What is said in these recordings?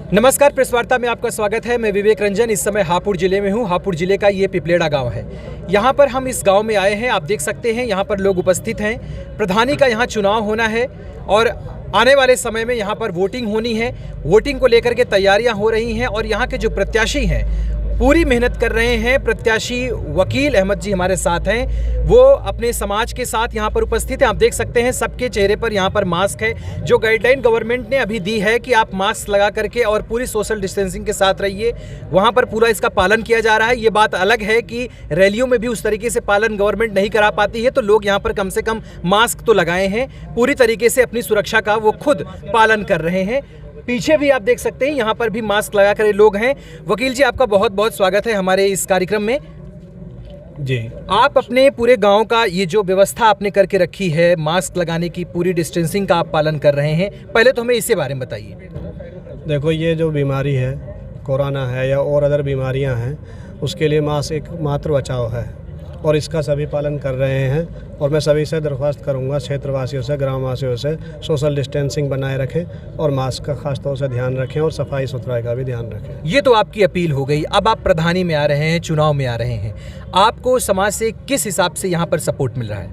नमस्कार, प्रेस वार्ता में आपका स्वागत है। मैं विवेक रंजन इस समय हापुड़ जिले में हूँ। हापुड़ जिले का ये पिपलेड़ा गांव है। यहाँ पर हम इस गांव में आए हैं। आप देख सकते हैं यहाँ पर लोग उपस्थित हैं। प्रधानी का यहाँ चुनाव होना है और आने वाले समय में यहाँ पर वोटिंग होनी है। वोटिंग को लेकर के तैयारियाँ हो रही हैं और यहाँ के जो प्रत्याशी हैं पूरी मेहनत कर रहे हैं। प्रत्याशी वकील अहमद जी हमारे साथ हैं, वो अपने समाज के साथ यहाँ पर उपस्थित हैं। आप देख सकते हैं सबके चेहरे पर यहाँ पर मास्क है। जो गाइडलाइन गवर्नमेंट ने अभी दी है कि आप मास्क लगा करके और पूरी सोशल डिस्टेंसिंग के साथ रहिए, वहाँ पर पूरा इसका पालन किया जा रहा है। ये बात अलग है कि रैलियों में भी उस तरीके से पालन गवर्नमेंट नहीं करा पाती है, तो लोग यहाँ पर कम से कम मास्क तो लगाए हैं। पूरी तरीके से अपनी सुरक्षा का वो खुद पालन कर रहे हैं। पीछे भी आप देख सकते हैं यहाँ पर भी मास्क लगा कर लोग हैं। वकील जी, आपका बहुत बहुत स्वागत है हमारे इस कार्यक्रम में। जी, आप अपने पूरे गांव का ये जो व्यवस्था आपने करके रखी है, मास्क लगाने की, पूरी डिस्टेंसिंग का आप पालन कर रहे हैं, पहले तो हमें इसके बारे में बताइए। देखो, ये जो बीमारी है, कोरोना है या और अदर बीमारियां हैं, उसके लिए मास्क एक मात्र बचाव है और इसका सभी पालन कर रहे हैं। और मैं सभी से दरख्वास्त करूंगा, क्षेत्रवासियों से, ग्रामवासियों से, सोशल डिस्टेंसिंग बनाए रखें और मास्क का खास तौर से ध्यान रखें और सफाई सुथराई का भी ध्यान रखें। ये तो आपकी अपील हो गई। अब आप प्रधानी में आ रहे हैं, चुनाव में आ रहे हैं, आपको समाज से किस हिसाब से यहाँ पर सपोर्ट मिल रहा है?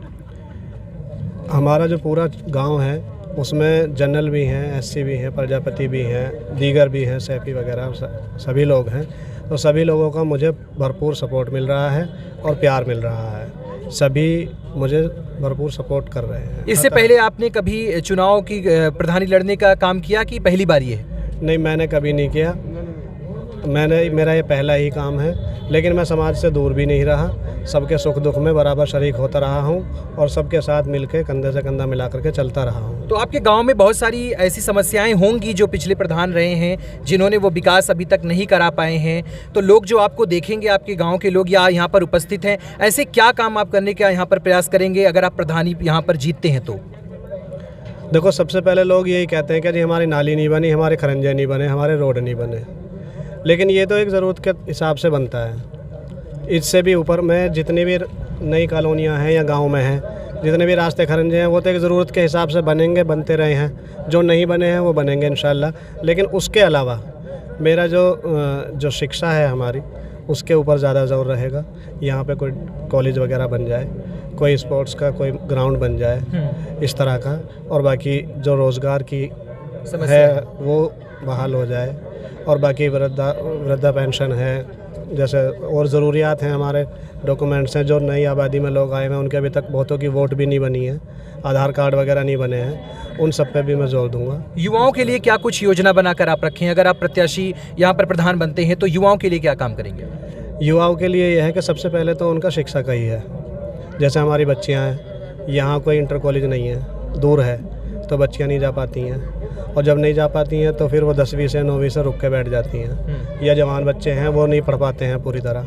हमारा जो पूरा गाँव है उसमें जनरल भी हैं, SC भी हैं, प्रजापति भी हैं, दीगर भी हैं, सैफी वगैरह सभी लोग हैं। तो सभी लोगों का मुझे भरपूर सपोर्ट मिल रहा है और प्यार मिल रहा है। सभी मुझे भरपूर सपोर्ट कर रहे हैं। इससे पहले आपने कभी चुनाव की प्रधानी लड़ने का काम किया कि पहली बार ये है? नहीं, मैंने कभी नहीं किया। मेरा ये पहला ही काम है, लेकिन मैं समाज से दूर भी नहीं रहा। सबके सुख दुख में बराबर शरीक होता रहा हूँ और सबके साथ मिलकर कंधे से कंधा मिला करके चलता रहा हूँ। तो आपके गांव में बहुत सारी ऐसी समस्याएं होंगी जो पिछले प्रधान रहे हैं, जिन्होंने वो विकास अभी तक नहीं करा पाए हैं। तो लोग जो आपको देखेंगे, आपके गांव के लोग या यहाँ पर उपस्थित हैं, ऐसे क्या काम आप करने का यहाँ पर प्रयास करेंगे अगर आप प्रधानी यहाँ पर जीतते हैं तो? देखो, सबसे पहले लोग यही कहते हैं कि जी हमारी नाली नहीं बनी, हमारे खरंजे नहीं बने, हमारे रोड नहीं बने। लेकिन ये तो एक ज़रूरत के हिसाब से बनता है। इससे भी ऊपर में जितनी भी नई कॉलोनियाँ हैं या गांव में हैं, जितने भी रास्ते खरंजे हैं, वो तो एक ज़रूरत के हिसाब से बनेंगे, बनते रहे हैं। जो नहीं बने हैं वो बनेंगे इंशाल्लाह। लेकिन उसके अलावा मेरा जो शिक्षा है हमारी, उसके ऊपर ज़्यादा जोर रहेगा। यहाँ पे कोई कॉलेज वगैरह बन जाए, कोई स्पोर्ट्स का कोई ग्राउंड बन जाए, इस तरह का। और बाकी जो रोज़गार की समस्या है वो बहाल हो जाए। और बाकी वृद्धा पेंशन है, जैसे और ज़रूरियात हैं, हमारे डॉक्यूमेंट्स हैं। जो नई आबादी में लोग आए हैं उनके अभी तक बहुतों की वोट भी नहीं बनी है, आधार कार्ड वगैरह नहीं बने हैं, उन सब पे भी मैं जोर दूंगा। युवाओं के लिए क्या कुछ योजना बनाकर आप रखें? अगर आप प्रत्याशी यहाँ पर प्रधान बनते हैं तो युवाओं के लिए क्या काम करेंगे? युवाओं के लिए यह है कि सबसे पहले तो उनका शिक्षा का ही है। जैसे हमारी बच्चियाँ हैं, यहाँ कोई इंटर कॉलेज नहीं है, दूर है, तो बच्चियाँ नहीं जा पाती हैं। और जब नहीं जा पाती हैं तो फिर वो 10वीं से 9वीं से रुक के बैठ जाती हैं। या जवान बच्चे हैं वो नहीं पढ़ पाते हैं पूरी तरह,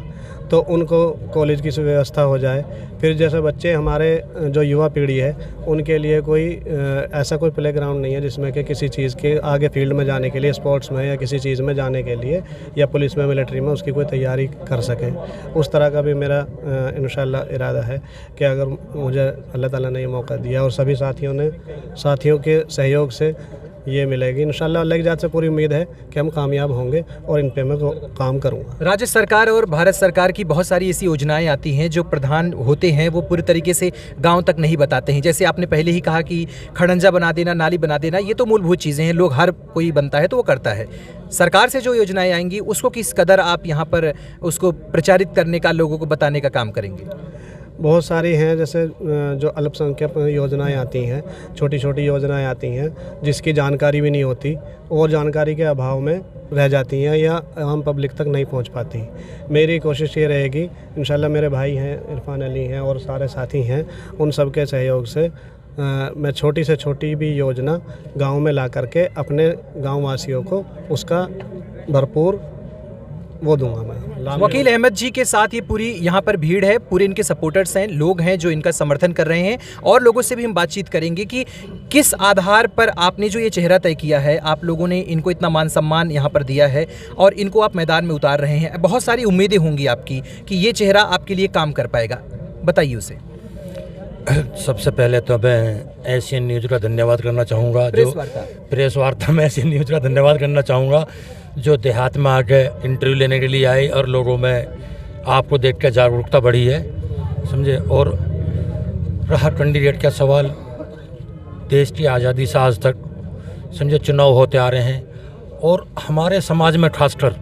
तो उनको कॉलेज की व्यवस्था हो जाए। फिर जैसे बच्चे हमारे जो युवा पीढ़ी है, उनके लिए कोई ऐसा कोई प्ले ग्राउंड नहीं है जिसमें कि किसी चीज़ के आगे फील्ड में जाने के लिए, स्पोर्ट्स में या किसी चीज़ में जाने के लिए, या पुलिस में, मिलिट्री में उसकी कोई तैयारी कर सके। उस तरह का भी मेरा इंशाल्लाह इरादा है कि अगर मुझे अल्लाह ताला ने ये मौका दिया और सभी साथियों के सहयोग से ये मिलेगी, इंशाल्लाह अल्लाह की जात से पूरी उम्मीद है कि हम कामयाब होंगे और इन पे मैं काम करूँगा। राज्य सरकार और भारत सरकार की बहुत सारी ऐसी योजनाएं आती हैं जो प्रधान होते हैं वो पूरी तरीके से गांव तक नहीं बताते हैं। जैसे आपने पहले ही कहा कि खड़ंजा बना देना, नाली बना देना, ये तो मूलभूत चीज़ें हैं, लोग हर कोई बनता है तो वो करता है। सरकार से जो योजनाएँ आएंगी उसको किस कदर आप यहाँ पर उसको प्रचारित करने का, लोगों को बताने का काम करेंगे? बहुत सारी हैं, जैसे जो अल्पसंख्यक योजनाएं आती हैं, छोटी छोटी योजनाएं आती हैं जिसकी जानकारी भी नहीं होती और जानकारी के अभाव में रह जाती हैं या आम पब्लिक तक नहीं पहुंच पाती। मेरी कोशिश ये रहेगी, इंशाल्लाह मेरे भाई हैं, इरफान अली हैं और सारे साथी हैं, उन सब के सहयोग से मैं छोटी से छोटी भी योजना गाँव में ला करके अपने गाँव वासियों को उसका भरपूर वो दूंगा मैं। वकील अहमद जी के साथ ये पूरी यहाँ पर भीड़ है, पूरे इनके सपोर्टर्स हैं, लोग हैं जो इनका समर्थन कर रहे हैं। और लोगों से भी हम बातचीत करेंगे कि किस आधार पर आपने जो ये चेहरा तय किया है, आप लोगों ने इनको इतना मान सम्मान यहाँ पर दिया है और इनको आप मैदान में उतार रहे हैं। बहुत सारी उम्मीदें होंगी आपकी कि ये चेहरा आपके लिए काम कर पाएगा, बताइए उसे। सबसे पहले तो मैं एशियन न्यूज़ का धन्यवाद करना चाहूँगा, जो प्रेस वार्ता में एशियन न्यूज़ का धन्यवाद करना चाहूँगा जो देहात में आके इंटरव्यू लेने के लिए आई और लोगों में आपको देख कर जागरूकता बढ़ी है, समझे। और रहा कैंडिडेट का सवाल, देश की आज़ादी से आज तक समझे चुनाव होते आ रहे हैं और हमारे समाज में खासकर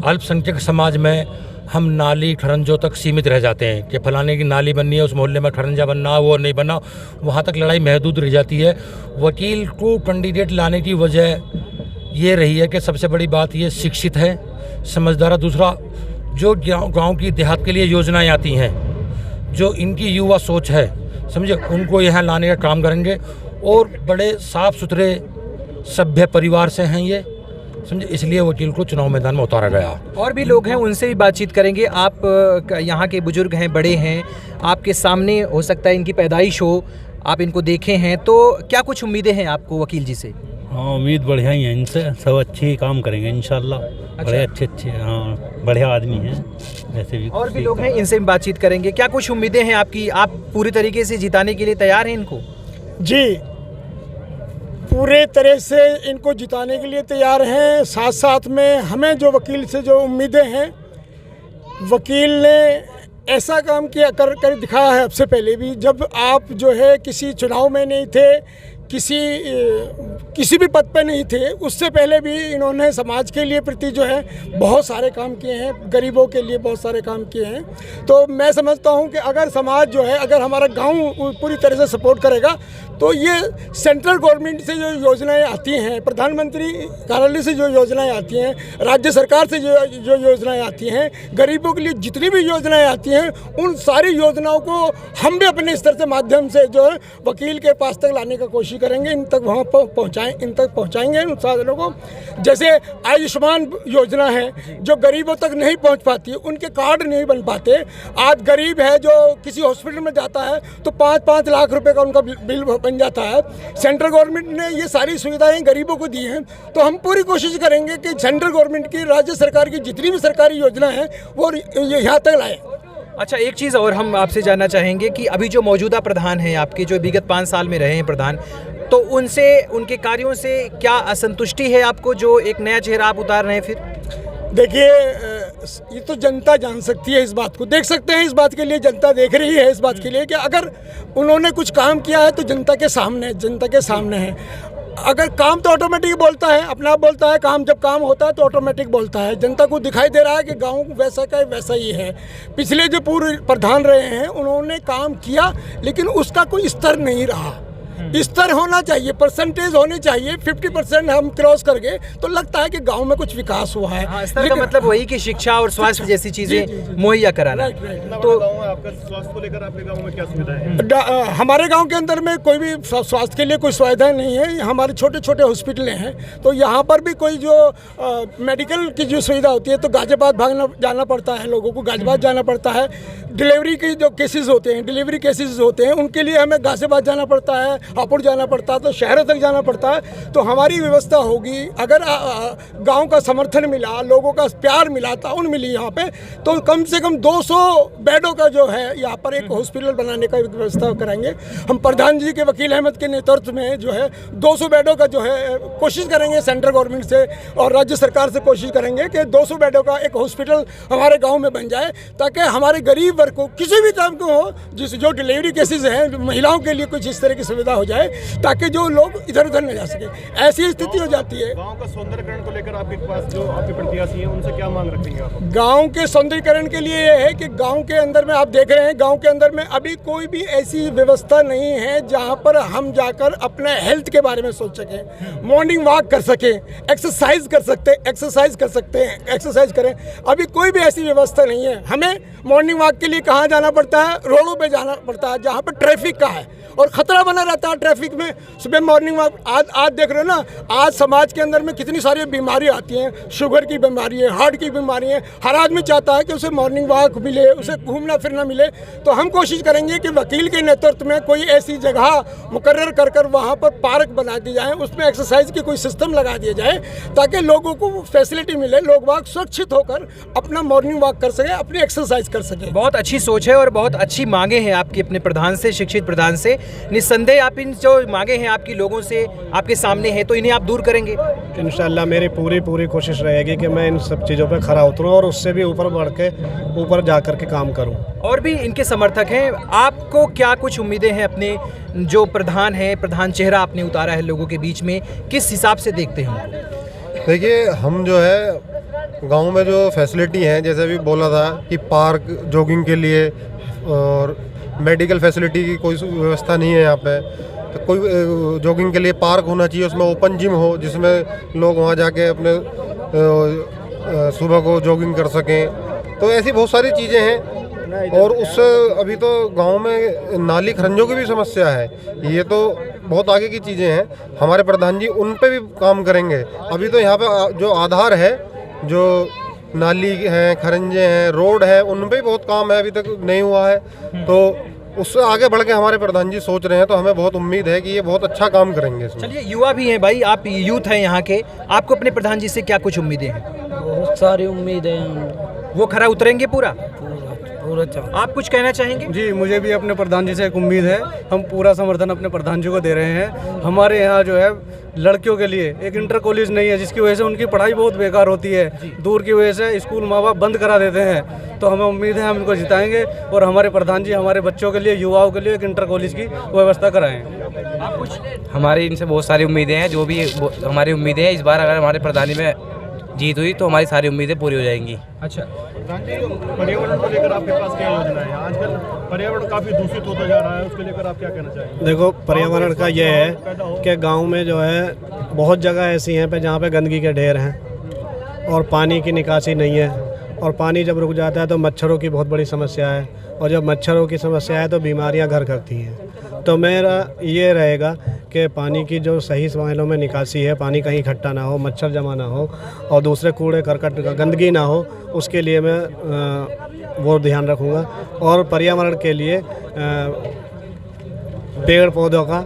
अल्पसंख्यक समाज में हम नाली खरंजों तक सीमित रह जाते हैं कि फलाने की नाली बननी है, उस मोहल्ले में खरंजा बनना, वो नहीं बना, वहाँ तक लड़ाई महदूद रह जाती है। वकील को कैंडिडेट लाने की वजह ये रही है कि सबसे बड़ी बात ये शिक्षित है, समझदार है। दूसरा, जो गाँव की देहात के लिए योजनाएँ आती हैं, जो इनकी युवा सोच है, समझे, उनको यहाँ लाने का काम करेंगे। और बड़े साफ़ सुथरे सभ्य परिवार से हैं ये, समझे, इसलिए वकील को चुनाव मैदान में उतारा गया। और भी लोग हैं, उनसे भी बातचीत करेंगे। आप यहाँ के बुजुर्ग हैं, बड़े हैं, आपके सामने हो सकता है इनकी पैदाइश हो, आप इनको देखे हैं, तो क्या कुछ उम्मीदें हैं आपको वकील जी से? हाँ, उम्मीद बढ़िया ही है इनसे, सब अच्छे काम करेंगे इंशाल्लाह। बड़े अच्छे हाँ, बढ़िया आदमी हैं वैसे भी। और भी लोग हैं, इनसे भी बातचीत करेंगे। क्या कुछ उम्मीदें हैं आपकी? आप पूरी तरीके से जिताने के लिए तैयार हैं इनको? जी, पूरे तरह से इनको जिताने के लिए तैयार हैं। साथ साथ में हमें जो वकील से जो उम्मीदें हैं, वकील ने ऐसा काम किया कर दिखाया है। सबसे पहले भी जब आप जो है किसी चुनाव में नहीं थे, किसी भी पद पे नहीं थे, उससे पहले भी इन्होंने समाज के लिए प्रति जो है बहुत सारे काम किए हैं, गरीबों के लिए बहुत सारे काम किए हैं। तो मैं समझता हूं कि अगर समाज जो है, अगर हमारा गांव पूरी तरह से सपोर्ट करेगा तो ये सेंट्रल गवर्नमेंट से जो योजनाएं आती हैं, प्रधानमंत्री कार्यालय से जो योजनाएं आती हैं, राज्य सरकार से जो योजनाएं आती हैं, गरीबों के लिए जितनी भी योजनाएं आती हैं, उन सारी योजनाओं को हम भी अपने स्तर से माध्यम से जो है वकील के पास तक लाने का कोशिश करेंगे, इन तक वहाँ पहुँचाएंगे उन साधनों को। जैसे आयुष्मान योजना है, जो गरीबों तक नहीं पहुँच पाती, उनके कार्ड नहीं बन पाते। आज गरीब है जो किसी हॉस्पिटल में जाता है तो 5-5 लाख रुपए का उनका बिल बन जाता है। सेंट्रल गवर्नमेंट ने ये सारी सुविधाएं गरीबों को दी हैं, तो हम पूरी कोशिश करेंगे कि सेंट्रल गवर्नमेंट की, राज्य सरकार की जितनी भी सरकारी योजना है वो यहाँ तक लाएं। अच्छा, एक चीज़ और हम आपसे जानना चाहेंगे कि अभी जो मौजूदा प्रधान हैं आपके, जो विगत 5 साल में रहे हैं प्रधान, तो उनसे, उनके कार्यों से क्या असंतुष्टि है आपको, जो एक नया चेहरा आप उतार रहे हैं? फिर देखिए, ये तो जनता जान सकती है, इस बात को देख सकते हैं। इस बात के लिए जनता देख रही है, इस बात के लिए कि अगर उन्होंने कुछ काम किया है तो जनता के सामने है। अगर काम तो ऑटोमेटिक बोलता है, अपना आप बोलता है, काम जब काम होता है तो ऑटोमेटिक बोलता है। जनता को दिखाई दे रहा है कि गांव वैसा का वैसा ही है। पिछले जो पूर्व प्रधान रहे हैं उन्होंने काम किया, लेकिन उसका कोई स्तर नहीं रहा। स्तर होना चाहिए, परसेंटेज होनी चाहिए। 50% हम क्रॉस कर गए तो लगता है कि गांव में कुछ विकास हुआ है। हाँ, स्तर का मतलब वही कि शिक्षा और स्वास्थ्य जैसी चीजें मुहैया कराना। तो आपका स्वास्थ्य को लेकर आपके गांव में क्या सुविधा है? हमारे गांव के अंदर में कोई भी स्वास्थ्य के लिए कोई सुविधा नहीं है। हमारे छोटे छोटे हॉस्पिटल हैं, तो यहाँ पर भी कोई जो मेडिकल की जो सुविधा होती है तो गाजियाबाद जाना पड़ता है, लोगों को गाजियाबाद जाना पड़ता है। डिलीवरी के जो केसेस होते हैं, डिलीवरी केसेस होते हैं, उनके लिए हमें गाजियाबाद जाना पड़ता है, हापुड़ जाना पड़ता है, तो शहरों तक जाना पड़ता है। तो हमारी व्यवस्था होगी, अगर गांव का समर्थन मिला, लोगों का प्यार मिला, ताउन मिली यहाँ पे, तो कम से कम 200 बेडों का जो है यहाँ पर एक हॉस्पिटल बनाने का व्यवस्था कराएंगे। हम प्रधान जी के वकील अहमद के नेतृत्व में जो है 200 बेडों का जो है कोशिश करेंगे, सेंट्रल गवर्नमेंट से और राज्य सरकार से कोशिश करेंगे कि 200 बेडों का एक हॉस्पिटल हमारे गाँव में बन जाए, ताकि हमारे गरीब वर्ग को किसी भी तरह को हो, जो डिलीवरी केसेज हैं, महिलाओं के लिए कुछ इस तरह की सुविधा हो जाए, ताकि जो लोग इधर उधर न जा सके। ऐसी स्थिति हो जाती है। गांव का सौंदर्यीकरण को लेकर आपके पास जो आपके प्रत्याशी हैं उनसे क्या मांग रखेंगे आप? गांव के सौंदर्यीकरण के लिए ये है कि गांव के अंदर में आप देख रहे हैं, गांव के अंदर में अभी कोई भी ऐसी व्यवस्था नहीं है जहां पर हम जाकर अपने हेल्थ के बारे में सोच सकें, मॉर्निंग वॉक कर सकें, एक्सरसाइज कर सकते हैं, एक्सरसाइज करें। अभी कोई भी ऐसी व्यवस्था नहीं है। हमें मॉर्निंग वॉक के लिए कहाँ जाना पड़ता है? रोडों पे जाना पड़ता है जहाँ पर ट्रैफिक का है, और ख़तरा बना रहता है ट्रैफिक में। सुबह मॉर्निंग वॉक आज देख रहे हो ना, आज समाज के अंदर में कितनी सारी बीमारी आती हैं, शुगर की बीमारी है, हार्ट की बीमारी है। हर आदमी चाहता है कि उसे मॉर्निंग वॉक मिले, उसे घूमना फिरना मिले। तो हम कोशिश करेंगे कि वकील के नेतृत्व में कोई ऐसी जगह मुकर्रर कर वहाँ पर पार्क बना दी जाए, उसमें एक्सरसाइज की कोई सिस्टम लगा दिया जाए ताकि लोगों को फैसिलिटी मिले, लोग वॉक सुरक्षित होकर अपना मॉर्निंग वॉक कर सके, अपनी एक्सरसाइज कर सके। बहुत अच्छी सोच है और बहुत अच्छी मांगे हैं आपकी अपने प्रधान से, शिक्षित प्रधान से। निस्संदेह आप इन जो मांगे हैं आपकी लोगों से आपके सामने हैं, तो इन्हें आप दूर करेंगे। इंशाल्लाह मेरी पूरी कोशिश रहेगी कि मैं इन सब चीज़ों पर खरा उतरूँ और उससे भी ऊपर बढ़ के ऊपर जा कर के काम करूँ। और भी इनके समर्थक हैं, आपको क्या कुछ उम्मीदें हैं अपने जो प्रधान है, प्रधान चेहरा आपने उतारा है लोगों के बीच में, किस हिसाब से देखते हैं? देखिए, हम जो है गांव में जो फैसिलिटी हैं, जैसे अभी बोला था कि पार्क जॉगिंग के लिए और मेडिकल फैसिलिटी की कोई व्यवस्था नहीं है यहाँ पे, तो कोई जॉगिंग के लिए पार्क होना चाहिए, उसमें ओपन जिम हो जिसमें लोग वहाँ जाके अपने सुबह को जॉगिंग कर सकें। तो ऐसी बहुत सारी चीज़ें हैं। और उससे अभी तो गांव में नाली खरंजों की भी समस्या है, ये तो बहुत आगे की चीज़ें हैं। हमारे प्रधान जी उन पे भी काम करेंगे। अभी तो यहाँ पे जो आधार है, जो नाली हैं, खरंजे हैं, रोड है, उन पे भी बहुत काम है, अभी तक नहीं हुआ है। तो उससे आगे बढ़ के हमारे प्रधान जी सोच रहे हैं, तो हमें बहुत उम्मीद है कि ये बहुत अच्छा काम करेंगे इसमें। चलिए, युवा भी हैं भाई, आप यूथ हैं यहाँ के, आपको अपने प्रधान जी से क्या कुछ उम्मीदें हैं? बहुत सारी उम्मीदें हैं। वो खरा उतरेंगे पूरा? पूरा। आप कुछ कहना चाहेंगे? जी, मुझे भी अपने प्रधान जी से एक उम्मीद है। हम पूरा समर्थन अपने प्रधान जी को दे रहे हैं। हमारे यहाँ जो है लड़कियों के लिए एक इंटर कॉलेज नहीं है, जिसकी वजह से उनकी पढ़ाई बहुत बेकार होती है। दूर की वजह से स्कूल माँ बाप बंद करा देते हैं। तो हमें उम्मीद है हम इनको जिताएंगे और हमारे प्रधान जी हमारे बच्चों के लिए, युवाओं के लिए एक इंटर कॉलेज की व्यवस्था कराएं। आप कुछ? हमारी इनसे बहुत सारी उम्मीदें हैं। जो भी हमारी उम्मीदें हैं, इस बार अगर हमारे प्रधानी में जीत हुई तो हमारी सारी उम्मीदें पूरी हो जाएंगी। अच्छा, पर्यावरण को लेकर आपके पास क्या योजना है? आजकल पर्यावरण काफ़ी दूषित होता जा रहा है, उसके लेकर आप क्या कहना चाहेंगे? देखो, पर्यावरण का ये है कि गांव में जो है बहुत जगह ऐसी हैं पे जहाँ पे गंदगी के ढेर हैं और पानी की निकासी नहीं है। और पानी जब रुक जाता है तो मच्छरों की बहुत बड़ी समस्या है, और जब मच्छरों की समस्या है तो बीमारियां घर करती हैं। तो मेरा ये रहेगा कि पानी की जो सही मायनों में निकासी है, पानी कहीं इकट्ठा ना हो, मच्छर जमा ना हो और दूसरे कूड़े करकट गंदगी ना हो, उसके लिए मैं वो ध्यान रखूँगा। और पर्यावरण के लिए पेड़ पौधों का,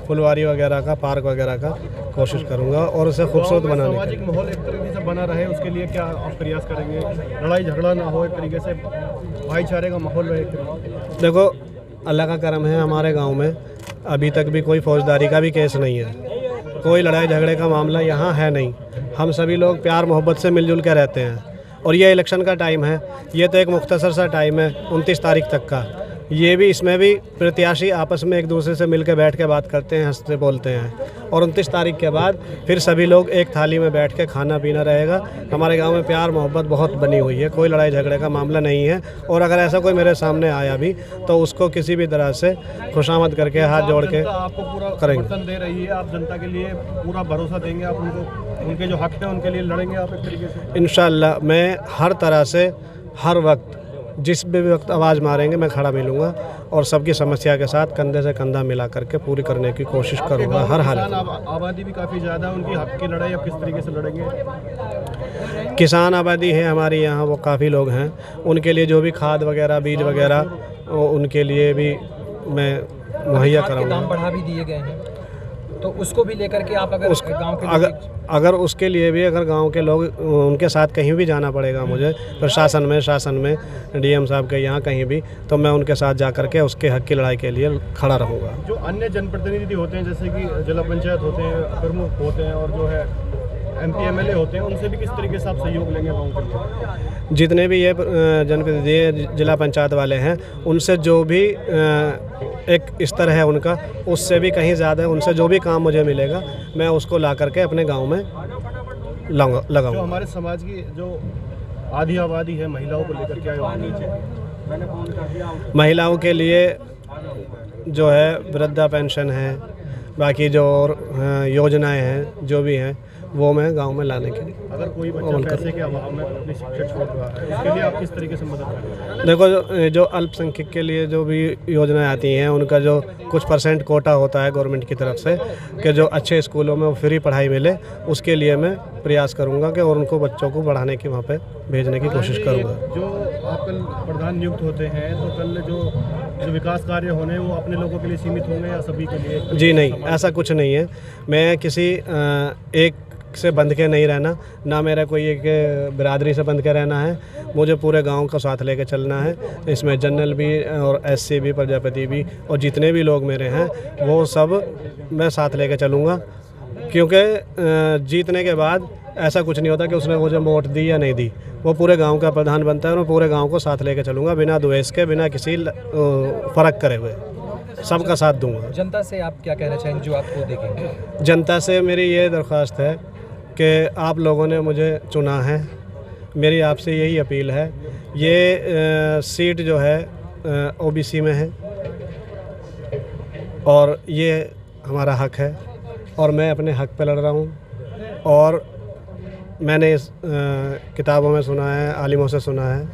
फुलवारी वगैरह का, पार्क वगैरह का कोशिश करूंगा और उसे खूबसूरत बनाने का। सामाजिक माहौल एक तरीके से बना रहे, उसके लिए क्या आप प्रयास करेंगे? लड़ाई झगड़ा ना हो, एक तरीके से भाईचारे का माहौल रहे। देखो, अल्लाह का करम है, हमारे गांव में अभी तक भी कोई फौजदारी का भी केस नहीं है, कोई लड़ाई झगड़े का मामला यहाँ है नहीं। हम सभी लोग प्यार मोहब्बत से मिलजुल के रहते हैं। और ये इलेक्शन का टाइम है, ये तो एक मुख्तसर सा टाइम है 29 तारीख तक का। ये भी, इसमें भी प्रत्याशी आपस में एक दूसरे से मिल के बैठ के बात करते हैं, हंसते बोलते हैं। और 29 तारीख के बाद फिर सभी लोग एक थाली में बैठ के खाना पीना रहेगा। हमारे गांव में प्यार मोहब्बत बहुत बनी हुई है, कोई लड़ाई झगड़े का मामला नहीं है। और अगर ऐसा कोई मेरे सामने आया भी तो उसको किसी भी तरह से खुशामद करके, हाथ जोड़ के आपको पूरा करेंगे। समर्थन दे रही है, आप जनता के लिए पूरा भरोसा देंगे, आप उनको, उनके जो हक है उनके लिए लड़ेंगे आप एक तरीके से? इंशाअल्लाह मैं हर तरह से, हर वक्त, जिस भी वक्त आवाज़ मारेंगे मैं खड़ा मिलूँगा और सबकी समस्या के साथ कंधे से कंधा मिला करके पूरी करने की कोशिश करूँगा हर हालत में। आबादी भी काफ़ी ज़्यादा है, उनकी हक की लड़ाई आप किस तरीके से लड़ेंगे? किसान आबादी है हमारी यहाँ, वो काफ़ी लोग हैं। उनके लिए जो भी खाद वगैरह, बीज वगैरह, उनके लिए भी मैं मुहैया कराऊँगा। दाम बढ़ा भी दिए गए हैं, तो उसको भी लेकर के आप अगर गांव के अगर उसके लिए भी अगर गांव के लोग, उनके साथ कहीं भी जाना पड़ेगा मुझे, प्रशासन में, शासन में, डीएम साहब के यहाँ कहीं भी, तो मैं उनके साथ जा कर के उसके हक की लड़ाई के लिए खड़ा रहूँगा। जो अन्य जनप्रतिनिधि होते हैं, जैसे कि जिला पंचायत होते हैं, प्रमुख होते हैं, और जो है MP MLA होते हैं, उनसे भी किस तरीके से आप सहयोग लेंगे गाँव के लिए? जितने भी ये जनप्रतिनिधि, जिला पंचायत वाले हैं, उनसे जो भी एक स्तर है उनका, उससे भी कहीं ज़्यादा, उनसे जो भी काम मुझे मिलेगा मैं उसको ला करके अपने गांव में लगाऊंगा। जो हमारे समाज की जो आधी आबादी है, महिलाओं को लेकर क्या योजना? महिलाओं के लिए जो है वृद्धा पेंशन है, बाकी जो और योजनाएं हैं जो भी हैं, वो मैं गांव में लाने के लिए अगर कोई बच्चा पैसे के अभाव में अपनी शिक्षा छोड़ रहा है उसके लिए आप किस तरीके से मदद करेंगे? देखो, जो अल्पसंख्यक के लिए जो भी योजनाएं आती हैं उनका जो कुछ % कोटा होता है गवर्नमेंट की तरफ से कि जो अच्छे स्कूलों में फ्री पढ़ाई मिले, उसके लिए मैं प्रयास करूंगा कि और उनको बच्चों को बढ़ाने की वहाँ पे भेजने की कोशिश करूंगा। जो आप कल प्रधान नियुक्त होते हैं तो कल जो विकास कार्य होने हैं वो अपने लोगों के लिए सीमित होंगे या सभी के लिए? जी नहीं, ऐसा कुछ नहीं है। मैं किसी एक से बंध के नहीं रहना, ना मेरा कोई एक बिरादरी से बंध के रहना है। मुझे पूरे गांव का साथ लेके चलना है। इसमें जनरल भी और SC भी, प्रजापति भी और जितने भी लोग मेरे हैं वो सब मैं साथ लेके चलूँगा, क्योंकि जीतने के बाद ऐसा कुछ नहीं होता कि उसने मुझे वोट दी या नहीं दी। वो पूरे गांव का प्रधान बनता है और मैं पूरे गांव को साथ लेके चलूँगा, बिना द्वेष के, बिना किसी फ़र्क करे हुए सबका साथ दूंगा। जनता से आप क्या कहना चाहेंगे जो आपको देखेंगे? जनता से मेरी ये दरख्वास्त है कि आप लोगों ने मुझे चुना है, मेरी आपसे यही अपील है। ये सीट जो है OBC में है और ये हमारा हक है और मैं अपने हक पे लड़ रहा हूँ। और मैंने इस किताबों में सुना है, आलिमों से सुना है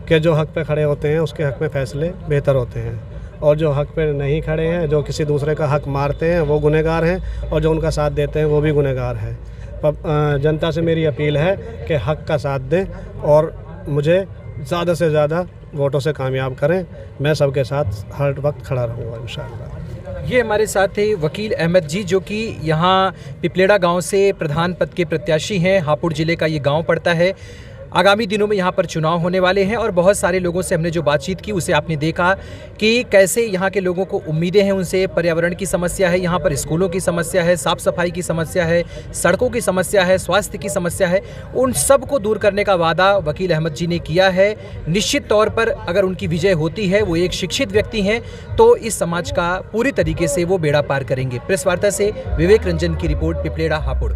कि जो हक पे खड़े होते हैं उसके हक में फ़ैसले बेहतर होते हैं, और जो हक पे नहीं खड़े हैं, जो किसी दूसरे का हक मारते हैं, वो गुनहगार हैं, और जो उनका साथ देते हैं वो भी गुनहगार हैं। जनता से मेरी अपील है कि हक का साथ दें और मुझे ज़्यादा से ज़्यादा वोटों से कामयाब करें। मैं सबके साथ हर वक्त खड़ा रहूँगा इंशाअल्लाह। ये हमारे साथ थे वकील अहमद जी, जो कि यहाँ पिपलेड़ा गांव से प्रधान पद के प्रत्याशी हैं। हापुड़ ज़िले का ये गांव पड़ता है। आगामी दिनों में यहाँ पर चुनाव होने वाले हैं और बहुत सारे लोगों से हमने जो बातचीत की उसे आपने देखा कि कैसे यहाँ के लोगों को उम्मीदें हैं उनसे। पर्यावरण की समस्या है, यहाँ पर स्कूलों की समस्या है, साफ़ सफाई की समस्या है, सड़कों की समस्या है, स्वास्थ्य की समस्या है। उन सब को दूर करने का वादा वकील अहमद जी ने किया है। निश्चित तौर पर अगर उनकी विजय होती है, वो एक शिक्षित व्यक्ति हैं, तो इस समाज का पूरी तरीके से वो बेड़ा पार करेंगे। प्रेस वार्ता से विवेक रंजन की रिपोर्ट, पिपलेड़ा हापुड़।